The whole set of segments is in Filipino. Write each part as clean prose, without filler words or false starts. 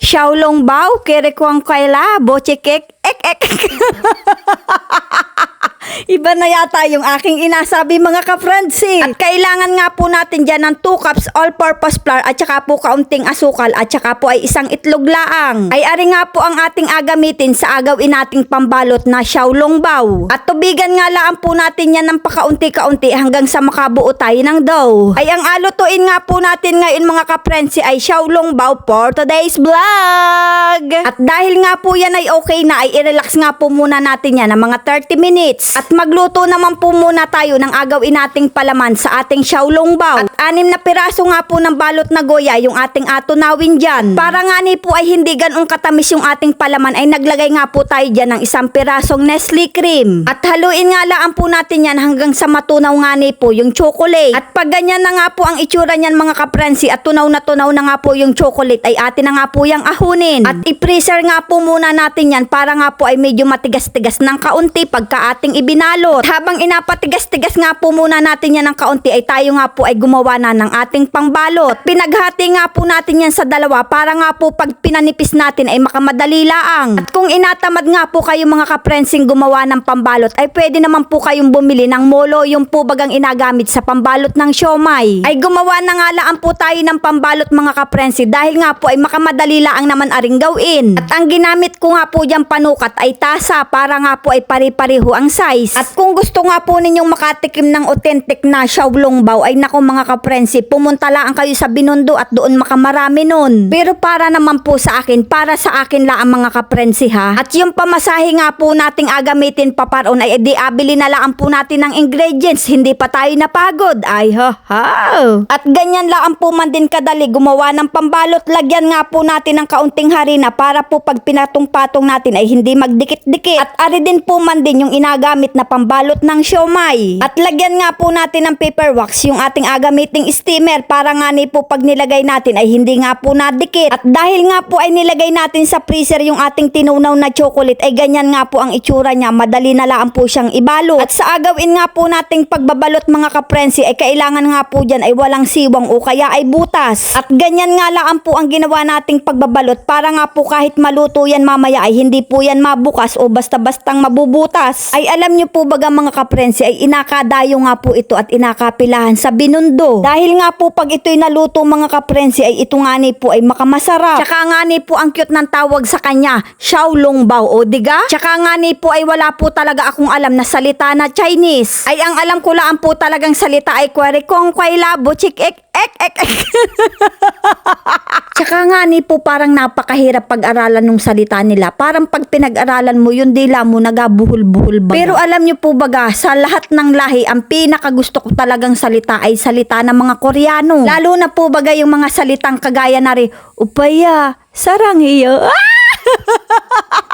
Xiaolong bao, kirikwang kaila, boche kek, ek. Iba na yata yung aking inasabi mga ka-friendship. At kailangan nga po natin dyan ng 2 cups all-purpose flour at saka po kaunting asukal at saka po ay isang itlog laang. Ay ari nga po ang ating agamitin sa agawin nating pambalot na xiaolong bao. At tubigan nga lang po natin yan ng pakaunti-kaunti hanggang sa makabuo tayo ng dough. Ay ang alutuin nga po natin ngayon mga ka-friendship ay xiaolong bao for today's vlog. At dahil nga po yan ay okay na ay i-relax nga po muna natin yan ng mga 30 minutes. At magluto naman po muna tayo ng agawin nating palaman sa ating xiaolong bao. At 6 na piraso nga po ng balot na goya yung ating atunawin dyan. Para nga ni po ay hindi ganun katamis yung ating palaman ay naglagay nga po tayo dyan ng 1 pirasong Nestle cream. At haluin nga lang po natin yan hanggang sa matunaw nga ni po yung chocolate. At pag ganyan na nga po ang itsura niyan mga kaprensi at tunaw na nga po yung chocolate ay atin na nga po yung ahunin. At i-freezer nga po muna natin yan para nga po ay medyo matigas-tigas ng kaunti pagka ating ibinalot. Habang inapatigas-tigas nga po muna natin yan ng kaunti ay tayo nga po ay gumawa na ng ating pangbalot. Pinaghati nga po natin yan sa dalawa para nga po pag pinanipis natin ay makamadali laang. At kung inatamad nga po kayo mga kaprensing gumawa ng pambalot ay pwede naman po kayong bumili ng molo yung po bagang inagamit sa pambalot ng siomay. Ay gumawa na nga lang po tayo ng pambalot mga kaprensi dahil nga po ay makamadali laang naman aring gawin. At ang ginamit ko nga po dyan panukat ay tasa para nga po ay pare-pareho ang size. At kung gusto nga po ninyong makatikim ng authentic na xiaolong bao ay naku mga kaprensi, pumunta lang kayo sa Binondo at doon makamarami nun. Pero para naman po sa akin, para sa akin lang ang mga kaprensi ha. At yung pamasahe nga po nating agamitin paparon ay edi abili na lang po natin ng ingredients, hindi pa tayo napagod. Ay ha. At ganyan lang po man din kadali gumawa ng pambalot. Lagyan nga po natin ng kaunting harina para po pag pinatong-patong natin ay hindi magdikit-dikit. At ari din po man din yung inagamit na pambalot ng siomay. At lagyan nga po natin ng paper wax yung ating agamiting steamer para nga ni po pag nilagay natin ay hindi nga po nadikit. At dahil nga po ay nilagay natin sa freezer yung ating tinunaw na chocolate ay ganyan nga po ang itsura niya. Madali na lang po siyang ibalot. At sa agawin nga po nating pagbabalot mga kaprensi ay kailangan nga po dyan ay walang siwang o kaya ay butas. At ganyan nga lang po ang ginawa nating pagbabalot para nga po kahit maluto yan mamaya ay hindi po yan mabukas o basta-bastang mabubutas. Ay alam nyo po baga mga kaprensi ay inakadayo nga po ito at inakapilahan sa Binondo. Dahil nga po pag ito'y naluto mga kaprensi ay ito nga ni po ay makamasarap. Tsaka nga ni po ang cute ng tawag sa kanya, xiaolong bao o diga? Tsaka nga ni po ay wala po talaga akong alam na salita na Chinese. Ay ang alam ko lang po talagang salita ay kwerikong kwaila buchik ek. Tsaka nga ni po parang napakahirap pag-aralan nung salita nila. Parang pag pinag-aralan mo yung dila mo nagabuhol-buhol ba. Pero alam nyo po baga, sa lahat ng lahi, ang pinakagusto ko talagang salita ay salita ng mga Koreano. Lalo na po baga yung mga salitang kagaya na rin, upaya, sarang iyo.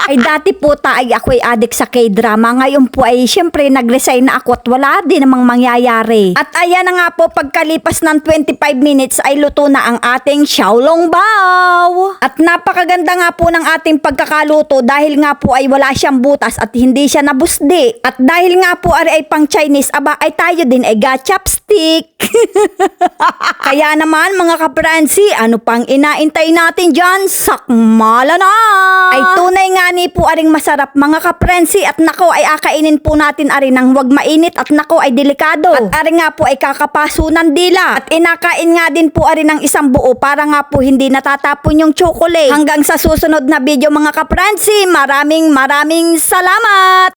Ay dati po ay ako'y addict sa K-drama. Ngayon po ay syempre nag-resign na ako at wala din namang mangyayari. At ayan na nga po pagkalipas ng 25 minutes ay luto na ang ating xiaolong bao. At napakaganda nga po ng ating pagkakaluto dahil nga po ay wala siyang butas at hindi siya nabusdi. At dahil nga po ay pang Chinese, aba ay tayo din ay chopstick. Kaya naman mga kapransi, ano pang inaintay natin dyan? Sakmala na! Ay tunay nga ni po aring masarap mga kaprensi at nako ay akainin po natin aring nang wag mainit at nako ay delikado. At aring nga po ay kakapaso ng dila. At inakain nga din po aring ng isang buo para nga po hindi natatapon yung chocolate. Hanggang sa susunod na video mga kaprensi, maraming salamat!